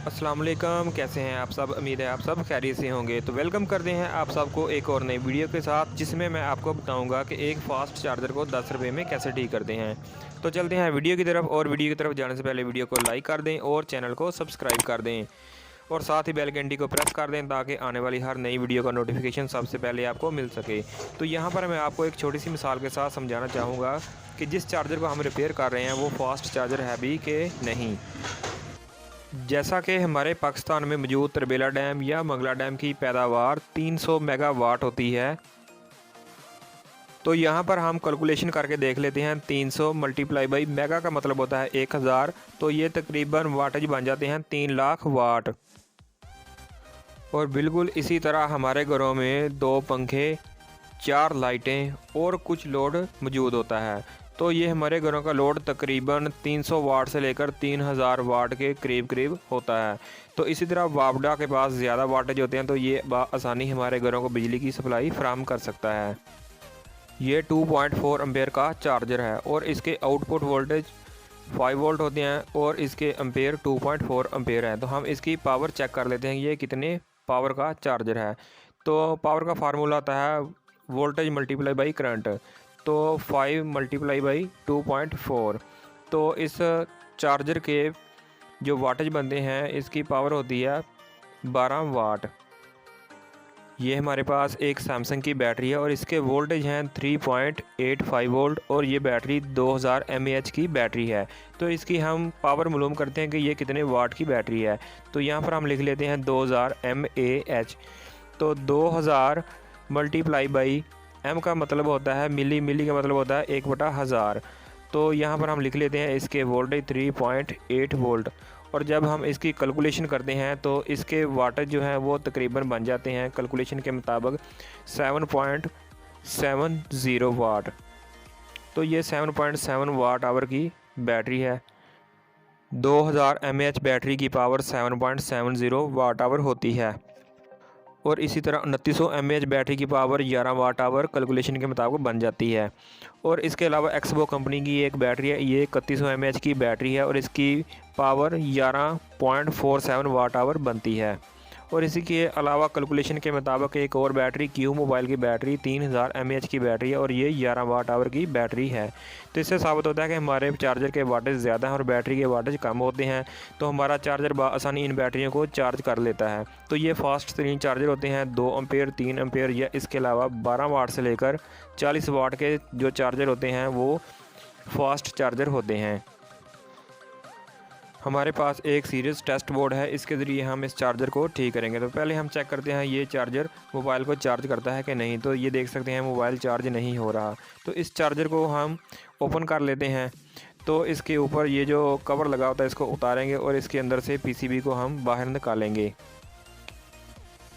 अस्सलाम वालेकुम, कैसे हैं आप सब। उम्मीद है आप सब खैरियत से होंगे। तो वेलकम करते हैं आप सबको एक और नई वीडियो के साथ, जिसमें मैं आपको बताऊंगा कि एक फ़ास्ट चार्जर को 10 रुपये में कैसे ठीक करते हैं। तो चलते हैं वीडियो की तरफ, और वीडियो की तरफ जाने से पहले वीडियो को लाइक कर दें और चैनल को सब्सक्राइब कर दें, और साथ ही बेल घंटी को प्रेस कर दें ताकि आने वाली हर नई वीडियो का नोटिफिकेशन सबसे पहले आपको मिल सके। तो यहाँ पर मैं आपको एक छोटी सी मिसाल के साथ समझाना चाहूँगा कि जिस चार्जर को हम रिपेयर कर रहे हैं वो फास्ट चार्जर है भी कि नहीं। जैसा कि हमारे पाकिस्तान में मौजूद तरबेला डैम या मंगला डैम की पैदावार 300 मेगावाट होती है। तो यहाँ पर हम कैलकुलेशन करके देख लेते हैं। 300 मल्टीप्लाई बाई मेगा का मतलब होता है 1000, तो ये तकरीबन वाटेज बन जाते हैं 3 लाख वाट। और बिल्कुल इसी तरह हमारे घरों में 2 पंखे, 4 लाइटें और कुछ लोड मौजूद होता है। तो ये हमारे घरों का लोड तकरीबन 300 वाट से लेकर 3000 वाट के करीब करीब होता है। तो इसी तरह वापडा के पास ज़्यादा वाटेज होते हैं, तो ये आसानी हमारे घरों को बिजली की सप्लाई फराहम कर सकता है। ये 2.4 एम्पेयर का चार्जर है और इसके आउटपुट वोल्टेज 5 वोल्ट होते हैं और इसके एम्पेयर 2.4 एम्पेयर है। तो हम इसकी पावर चेक कर लेते हैं ये कितने पावर का चार्जर है। तो पावर का फार्मूला आता है वोल्टेज मल्टीप्लाई बाई करंट, तो 5 मल्टीप्लाई बाई 2.4। तो इस चार्जर के जो वाटेज बनते हैं इसकी पावर होती है 12 वाट। ये हमारे पास एक सैमसंग की बैटरी है और इसके वोल्टेज हैं 3.85 वोल्ट, और ये बैटरी 2000 mAh की बैटरी है। तो इसकी हम पावर मालूम करते हैं कि ये कितने वाट की बैटरी है। तो यहाँ पर हम लिख लेते हैं 2000 mAh। तो 2000 मल्टीप्लाई बाई एम का मतलब होता है मिली, मिली का मतलब होता है 1/1000। तो यहाँ पर हम लिख लेते हैं इसके वोल्टेज 3.8 वोल्ट। और जब हम इसकी कैलकुलेशन करते हैं तो इसके वाटेज जो हैं वो तकरीबन बन जाते हैं कैलकुलेशन के मुताबिक 7.70 वाट। तो ये 7.7 वाट आवर की बैटरी है। 2000 mAh बैटरी की पावर 7.70 वाट आवर होती है। और इसी तरह 2900 mAh बैटरी की पावर 11 वाट आवर कैलकुलेशन के मुताबिक बन जाती है। और इसके अलावा एक्सबो कंपनी की एक बैटरी है, ये 3100 mAh की बैटरी है और इसकी पावर 11.47 वाट आवर बनती है। और इसी के अलावा कैलकुलेशन के मुताबिक एक और बैटरी क्यू मोबाइल की बैटरी 3000 mAh की बैटरी है और ये 11 वाट आवर की बैटरी है। तो इससे साबित होता है कि हमारे चार्जर के वाटेज ज़्यादा हैं और बैटरी के वाटेज कम होते हैं, तो हमारा चार्जर बआसानी इन बैटरियों को चार्ज कर लेता है। तो ये फास्ट तरीन चार्जर होते हैं 2 एम्पेयर, 3 एम्पेयर या इसके अलावा 12 वाट से लेकर 40 वाट के जो चार्जर होते हैं वो फास्ट चार्जर होते हैं। हमारे पास एक सीरीज़ टेस्ट बोर्ड है, इसके ज़रिए हम इस चार्जर को ठीक करेंगे। तो पहले हम चेक करते हैं ये चार्जर मोबाइल को चार्ज करता है कि नहीं। तो ये देख सकते हैं मोबाइल चार्ज नहीं हो रहा। तो इस चार्जर को हम ओपन कर लेते हैं। तो इसके ऊपर ये जो कवर लगा होता है इसको उतारेंगे और इसके अंदर से पीसीबी को हम बाहर निकालेंगे।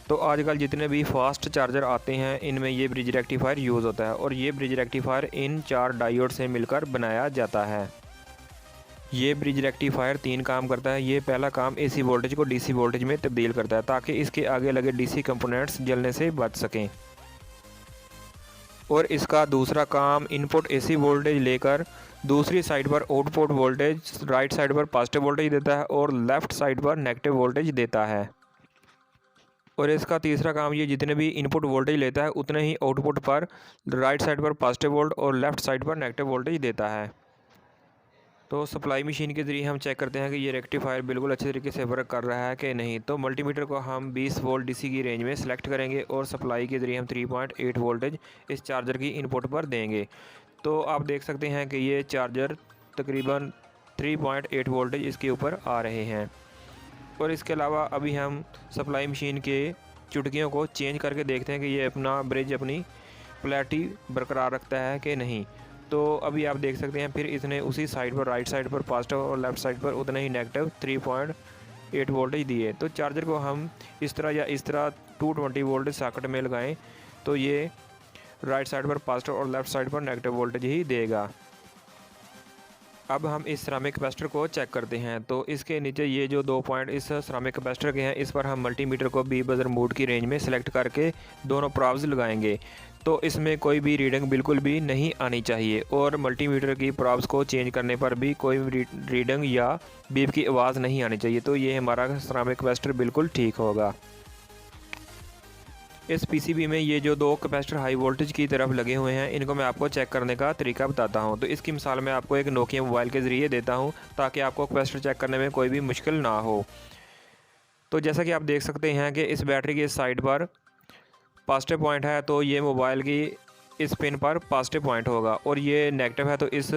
तो आजकल जितने भी फास्ट चार्जर आते हैं इनमें ये ब्रिज रेक्टिफायर यूज़ होता है और ये ब्रिज रेक्टिफायर इन 4 डायोड से मिलकर बनाया जाता है। ये ब्रिज रेक्टिफायर 3 काम करता है। ये पहला काम एसी वोल्टेज को डीसी वोल्टेज में तब्दील करता है ताकि इसके आगे लगे डीसी कंपोनेंट्स जलने से बच सकें। और इसका दूसरा काम इनपुट एसी वोल्टेज लेकर दूसरी साइड पर आउटपुट वोल्टेज राइट साइड पर पॉजिटिव वोल्टेज देता है और लेफ़्ट साइड पर नेगेटिव वोल्टेज देता है। और इसका तीसरा काम ये जितने भी इनपुट वोल्टेज लेता है उतने ही आउटपुट पर राइट साइड पर पॉजिटिव वोल्ट और लेफ़्ट साइड पर नेगेटिव वोल्टेज देता है। तो सप्लाई मशीन के ज़रिए हम चेक करते हैं कि ये रेक्टिफायर बिल्कुल अच्छे तरीके से वर्क कर रहा है कि नहीं। तो मल्टीमीटर को हम 20 वोल्ट डीसी की रेंज में सेलेक्ट करेंगे और सप्लाई के ज़रिए हम 3.8 वोल्टेज इस चार्जर की इनपुट पर देंगे। तो आप देख सकते हैं कि ये चार्जर तकरीबन 3.8 वोल्टेज इसके ऊपर आ रहे हैं। और इसके अलावा अभी हम सप्लाई मशीन के चुटकियों को चेंज करके देखते हैं कि ये अपना ब्रिज अपनी प्लेटी बरकरार रखता है कि नहीं। तो अभी आप देख सकते हैं फिर इसने उसी साइड पर राइट साइड पर पॉजिटिव और लेफ़्ट साइड पर उतने ही नेगेटिव 3.8 वोल्टेज दिए। तो चार्जर को हम इस तरह या इस तरह 220 वोल्ट सॉकेट में लगाएं तो ये राइट साइड पर पॉजिटिव और लेफ़्ट साइड पर नेगेटिव वोल्टेज ही देगा। अब हम इस सिरेमिक कैपेसिटर को चेक करते हैं। तो इसके नीचे ये जो 2 पॉइंट इस सिरेमिक कैपेसिटर के हैं, इस पर हम मल्टीमीटर को बी बज़र मोड की रेंज में सेलेक्ट करके दोनों प्रॉब्स लगाएंगे। तो इसमें कोई भी रीडिंग बिल्कुल भी नहीं आनी चाहिए और मल्टीमीटर की प्रॉब्स को चेंज करने पर भी कोई रीडिंग या बीप की आवाज़ नहीं आनी चाहिए। तो ये हमारा सिरेमिक कैपेसिटर बिल्कुल ठीक होगा। इस पीसीबी में ये जो 2 कैपेसिटर हाई वोल्टेज की तरफ लगे हुए हैं, इनको मैं आपको चेक करने का तरीका बताता हूं। तो इसकी मिसाल मैं आपको एक नोकिया मोबाइल के ज़रिए देता हूं ताकि आपको कैपेसिटर चेक करने में कोई भी मुश्किल ना हो। तो जैसा कि आप देख सकते हैं कि इस बैटरी की साइड पर पॉजिटिव पॉइंट है, तो ये मोबाइल की इस पिन पर पॉजिटिव पॉइंट होगा और ये नेगेटिव है तो इस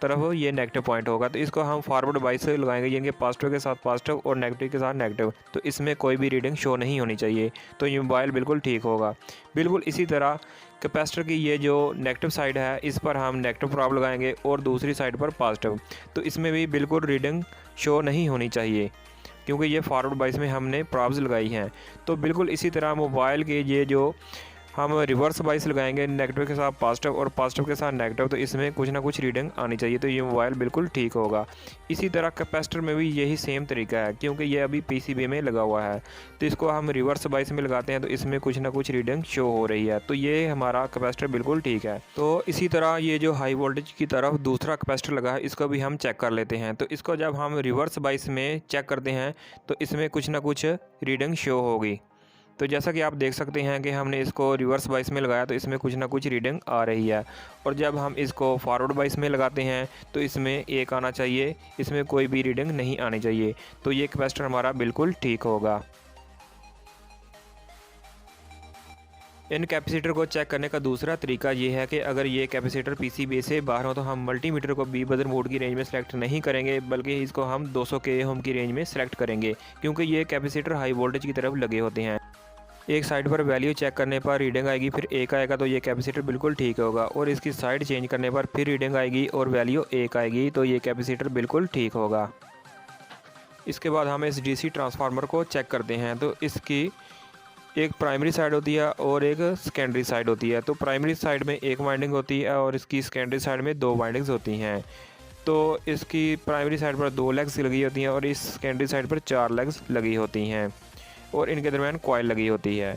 तरफ ये नेगेटिव पॉइंट होगा। तो इसको हम फॉरवर्ड बाइस से लगाएंगे, यानी कि पॉजिटिव के साथ पॉजिटिव और नेगेटिव के साथ नेगेटिव। तो इसमें कोई भी रीडिंग शो नहीं होनी चाहिए, तो ये मोबाइल बिल्कुल ठीक होगा। बिल्कुल इसी तरह कैपेसिटर की ये जो नेगेटिव साइड है, इस पर हम नेगेटिव प्रॉब लगाएंगे और दूसरी साइड पर पॉजिटिव। तो इसमें भी बिल्कुल रीडिंग शो नहीं होनी चाहिए क्योंकि ये फॉरवर्ड बाइस में हमने प्रॉब्स लगाई हैं। तो बिल्कुल इसी तरह मोबाइल के ये जो हम रिवर्स बाइस लगाएंगे, नेगेटिव के साथ पॉजिटिव और पॉजिटिव के साथ नेगेटिव, तो इसमें कुछ ना कुछ रीडिंग आनी चाहिए। तो ये मोबाइल बिल्कुल ठीक होगा। इसी तरह कैपेसिटर में भी यही सेम तरीका है क्योंकि ये अभी पीसीबी में लगा हुआ है। तो इसको हम रिवर्स बाइस में लगाते हैं तो इसमें कुछ ना कुछ रीडिंग शो हो रही है। तो ये हमारा कैपेसिटर बिल्कुल ठीक है। तो इसी तरह ये जो हाई वोल्टेज की तरफ दूसरा कैपेसिटर लगा है, इसको भी हम चेक कर लेते हैं। तो इसको जब हम रिवर्स बाइस में चेक करते हैं तो इसमें कुछ ना कुछ रीडिंग शो होगी। तो जैसा कि आप देख सकते हैं कि हमने इसको रिवर्स बाइस में लगाया तो इसमें कुछ ना कुछ रीडिंग आ रही है, और जब हम इसको फॉरवर्ड बाइस में लगाते हैं तो इसमें 1 आना चाहिए, इसमें कोई भी रीडिंग नहीं आनी चाहिए। तो ये कैपेसिटर हमारा बिल्कुल ठीक होगा। इन कैपेसिटर को चेक करने का दूसरा तरीका ये है कि अगर ये कैपेसिटर पीसीबी से बाहर हो तो हम मल्टीमीटर को बी बज़र मोड की रेंज में सेलेक्ट नहीं करेंगे, बल्कि इसको हम 200 के ओम की रेंज में सेलेक्ट करेंगे क्योंकि ये कैपेसिटर हाई वोल्टेज की तरफ लगे होते हैं। एक साइड पर वैल्यू चेक करने पर रीडिंग आएगी, फिर 1 आएगा, तो ये कैपेसिटर बिल्कुल ठीक होगा। और इसकी साइड चेंज करने पर फिर रीडिंग आएगी और वैल्यू 1 आएगी, तो ये कैपेसिटर बिल्कुल ठीक होगा। इसके बाद हम इस डीसी ट्रांसफार्मर को चेक करते हैं। तो इसकी एक प्राइमरी साइड होती है और एक सेकेंडरी साइड होती है। तो प्राइमरी साइड में 1 वाइंडिंग होती है और इसकी सेकेंडरी साइड में 2 वाइंडिंग्स होती हैं। तो इसकी प्राइमरी साइड पर 2 लेग्स लगी होती हैं और इस सेकेंडरी साइड पर 4 लेग्स लगी होती हैं और इनके दरमियान कॉइल लगी होती है।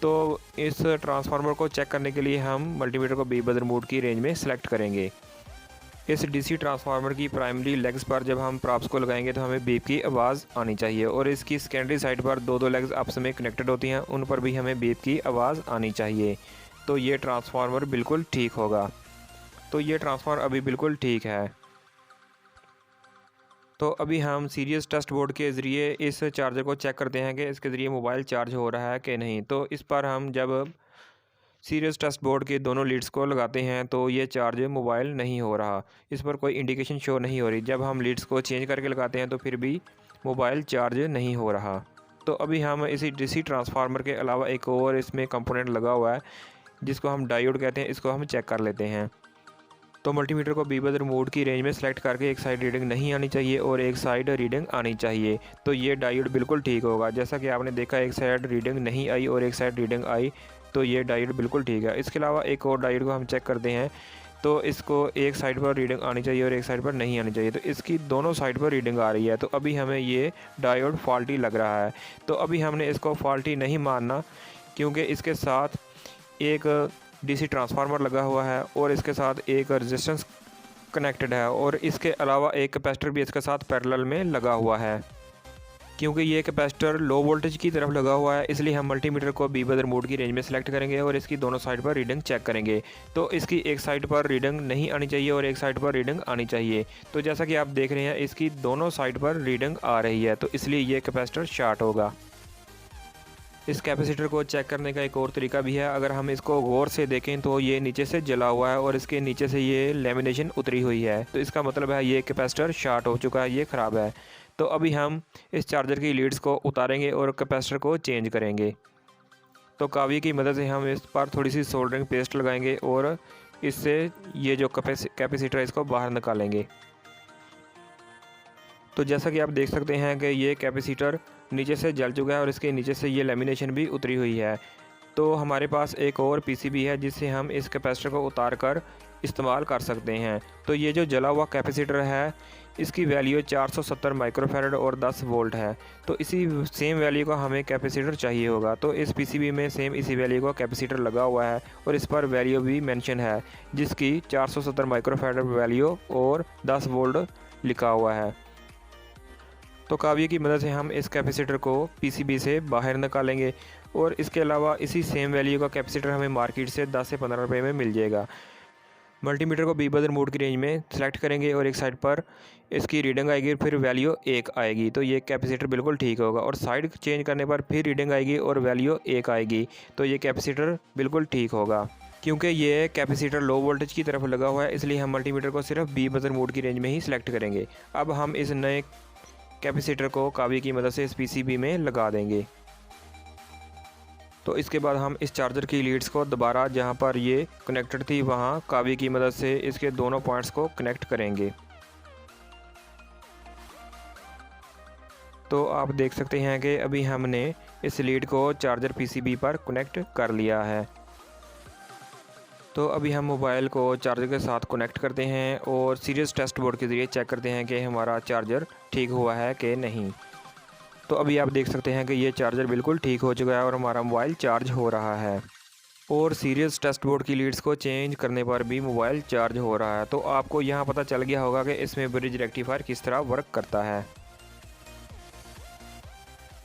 तो इस ट्रांसफार्मर को चेक करने के लिए हम मल्टीमीटर को बी बज़र मोड की रेंज में सेलेक्ट करेंगे। इस डीसी ट्रांसफार्मर की प्राइमरी लेग्स पर जब हम प्रॉप्स को लगाएंगे तो हमें बीप की आवाज़ आनी चाहिए, और इसकी सेकेंडरी साइड पर 2 लेग्स आपस में कनेक्टेड होती हैं, उन पर भी हमें बीप की आवाज़ आनी चाहिए। तो ये ट्रांसफार्मर बिल्कुल ठीक होगा। तो ये ट्रांसफार्मर अभी बिल्कुल ठीक है। तो अभी हम सीरियस टेस्ट बोर्ड के ज़रिए इस चार्जर को चेक करते हैं कि इसके ज़रिए मोबाइल चार्ज हो रहा है कि नहीं। तो इस पर हम जब सीरियस टेस्ट बोर्ड के दोनों लीड्स को लगाते हैं तो ये चार्ज मोबाइल नहीं हो रहा, इस पर कोई इंडिकेशन शो नहीं हो रही। जब हम लीड्स को चेंज करके लगाते हैं तो फिर भी मोबाइल चार्ज नहीं हो रहा। तो अभी हम इसी डीसी ट्रांसफार्मर के अलावा एक और इसमें कंपोनेंट लगा हुआ है जिसको हम डायोड कहते हैं, इसको हम चेक कर लेते हैं। तो मल्टीमीटर को बी बज़र मोड की रेंज में सेलेक्ट करके एक साइड रीडिंग नहीं आनी चाहिए और एक साइड रीडिंग आनी चाहिए। तो ये डायोड बिल्कुल ठीक होगा। जैसा कि आपने देखा एक साइड रीडिंग नहीं आई और एक साइड रीडिंग आई, तो ये डायोड बिल्कुल ठीक है। इसके अलावा एक और डायोड को हम चेक करते हैं। तो इसको एक साइड पर रीडिंग आनी चाहिए और एक साइड पर नहीं आनी चाहिए। तो इसकी दोनों साइड पर रीडिंग आ रही है, तो अभी हमें ये डायोड फॉल्टी लग रहा है। तो अभी हमने इसको फॉल्टी नहीं मानना क्योंकि इसके साथ एक डीसी ट्रांसफार्मर लगा हुआ है और इसके साथ एक रेजिस्टेंस कनेक्टेड है और इसके अलावा एक कैपेसिटर भी इसके साथ पैरेलल में लगा हुआ है। क्योंकि ये कैपेसिटर लो वोल्टेज की तरफ लगा हुआ है, इसलिए हम मल्टीमीटर को बी बज़र मोड की रेंज में सेलेक्ट करेंगे और इसकी दोनों साइड पर रीडिंग चेक करेंगे। तो इसकी एक साइड पर रीडिंग नहीं आनी चाहिए और एक साइड पर रीडिंग आनी चाहिए। तो जैसा कि आप देख रहे हैं इसकी दोनों साइड पर रीडिंग आ रही है, तो इसलिए ये कैपेसिटर शॉर्ट होगा। इस कैपेसिटर को चेक करने का एक और तरीका भी है। अगर हम इसको गौर से देखें तो ये नीचे से जला हुआ है और इसके नीचे से ये लेमिनेशन उतरी हुई है, तो इसका मतलब है ये कैपेसिटर शॉर्ट हो चुका है, ये ख़राब है। तो अभी हम इस चार्जर की लीड्स को उतारेंगे और कैपेसिटर को चेंज करेंगे। तो कावी की मदद से हम इस पर थोड़ी सी सोल्डरिंग पेस्ट लगाएंगे और इससे ये जो कैपेसिटर है इसको बाहर निकालेंगे। तो जैसा कि आप देख सकते हैं कि ये कैपेसिटर नीचे से जल चुका है और इसके नीचे से ये लेमिनेशन भी उतरी हुई है। तो हमारे पास एक और पीसीबी है जिससे हम इस कैपेसिटर को उतार कर इस्तेमाल कर सकते हैं। तो ये जो जला हुआ कैपेसिटर है इसकी वैल्यू 470 माइक्रोफैरड और 10 वोल्ट है। तो इसी सेम वैल्यू का हमें कैपेसिटर चाहिए होगा। तो इस पीसीबी में सेम इसी वैल्यू का कैपेसिटर लगा हुआ है और इस पर वैल्यू भी मेंशन है जिसकी 470 माइक्रोफैरड वैल्यू और 10 वोल्ट लिखा हुआ है। तो काविये की मदद से हम इस कैपेसिटर को पीसीबी से बाहर निकालेंगे और इसके अलावा इसी सेम वैल्यू का कैपेसिटर हमें मार्केट से 10 से 15 रुपये में मिल जाएगा। मल्टीमीटर को बी बजर मोड की रेंज में सेलेक्ट करेंगे और एक साइड पर इसकी रीडिंग आएगी, फिर वैल्यू 1 आएगी। तो ये कैपेसिटर बिल्कुल ठीक होगा और साइड चेंज करने पर फिर रीडिंग आएगी और वैल्यू 1 आएगी। तो ये कैपेसिटर बिल्कुल ठीक होगा। क्योंकि ये कैपेसिटर लो वोल्टेज की तरफ लगा हुआ है इसलिए हम मल्टीमीटर को सिर्फ बी बजर मोड की रेंज में ही सिलेक्ट करेंगे। अब हम इस नए कैपेसिटर को काविये की मदद से इस पीसीबी में लगा देंगे। तो इसके बाद हम इस चार्जर की लीड्स को दोबारा जहां पर ये कनेक्टेड थी वहां काविये की मदद से इसके दोनों पॉइंट्स को कनेक्ट करेंगे। तो आप देख सकते हैं कि अभी हमने इस लीड को चार्जर पीसीबी पर कनेक्ट कर लिया है। तो अभी हम मोबाइल को चार्जर के साथ कनेक्ट करते हैं और सीरीज टेस्ट बोर्ड के ज़रिए चेक करते हैं कि हमारा चार्जर ठीक हुआ है कि नहीं। तो अभी आप देख सकते हैं कि ये चार्जर बिल्कुल ठीक हो चुका है और हमारा मोबाइल चार्ज हो रहा है और सीरीज टेस्ट बोर्ड की लीड्स को चेंज करने पर भी मोबाइल चार्ज हो रहा है। तो आपको यहाँ पता चल गया होगा कि इसमें ब्रिज रेक्टिफायर किस तरह वर्क करता है।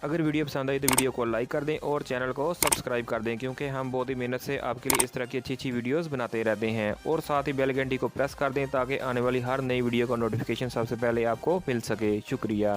अगर वीडियो पसंद आई तो वीडियो को लाइक कर दें और चैनल को सब्सक्राइब कर दें क्योंकि हम बहुत ही मेहनत से आपके लिए इस तरह की अच्छी वीडियोस बनाते रहते हैं। और साथ ही बेल घंटी को प्रेस कर दें ताकि आने वाली हर नई वीडियो का नोटिफिकेशन सबसे पहले आपको मिल सके। शुक्रिया।